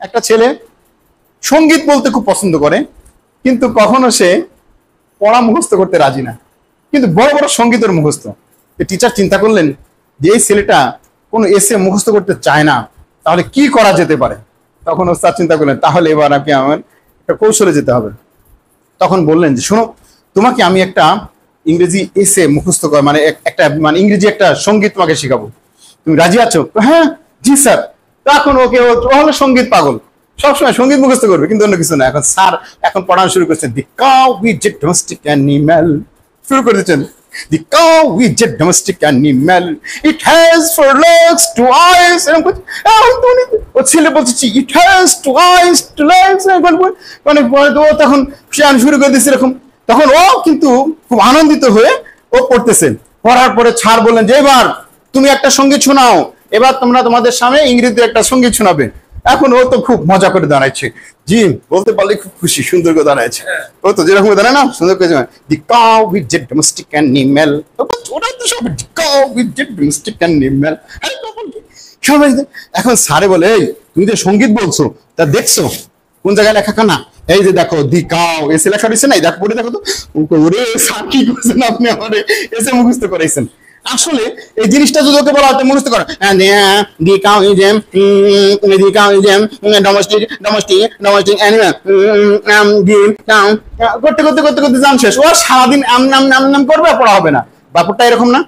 একটা ছেলে সঙ্গীত বলতে খুব পছন্দ করে, কিন্তু কখনো সে পড়া মুখস্থ করতে রাজি না, কিন্তু বড় বড় সঙ্গীতের মুখস্থ। টিচার চিন্তা করলেন যে এই ছেলেটা কোনো এসে মুখস্থ করতে চায় না, তাহলে কি করা যেতে পারে। তখন ওস্তাদ চিন্তা করলেন তাহলে এবার আপনি আমার একটা কৌশলে যেতে হবে। তখন বললেন যে শোনো, তোমাকে আমি একটা ইংরেজি এসে মুখস্থ কর, মানে একটা মানে ইংরেজি একটা সঙ্গীত তোমাকে শেখাবো, তুমি রাজি আছো? হ্যাঁ জি স্যার। তখন ওকে ও হলো সঙ্গীত পাগল, সবসময় সঙ্গীত মুখস্থ করবে কিন্তু অন্য কিছু না। এখন স্যার এখন পড়ানো শুরু করছেন, the cow is a domestic animal, শুরু করে দিচ্ছেন। The cow is a domestic animal. It has four legs, two eyes. ও ছেলে বলছে it has two eyes, two legs. মানে ও তখন শুরু করে দিচ্ছে এরকম। তখন ও কিন্তু খুব আনন্দিত হয়ে ও পড়তেছে। পড়ার পরে স্যার বললেন যে এবার তুমি একটা সঙ্গীত শোনাও, এবার তোমরা তোমাদের সামনে ইংরেজিতে একটা সঙ্গীত শোনাবে। এখন ও তো খুব মজা করে দাঁড়াচ্ছে, জি বলতে পারলে খুব খুশি, সুন্দর করে দাঁড়াচ্ছে। ও তো যেরকম দাঁড়ায় না সুন্দর করে, the cow is a domestic animal, ওটা তো সব the cow is a domestic animal. এখন স্যারে বলে এই তুমি যে সঙ্গীত বলছো তা দেখছো কোন জায়গায় লেখা? না এই যে দেখো দি কাউ এসে লেখা রয়েছে না, দেখো পড়ে দেখো তো। ওরে স্যার কি করছেন আপনি, আমারে এসে মুখস্থ করাইছেন। আসলে এই জিনিসটা যদি ওকে বলা হতো মুখস্থ করো, the cow is a the cow is a domestic domestic domestic animal, the cow করতে করতে করতে করতে জান শেষ। ও সারাদিন আম নাম নাম নাম করবে, পড়া হবে না। ব্যাপারটা এরকম না?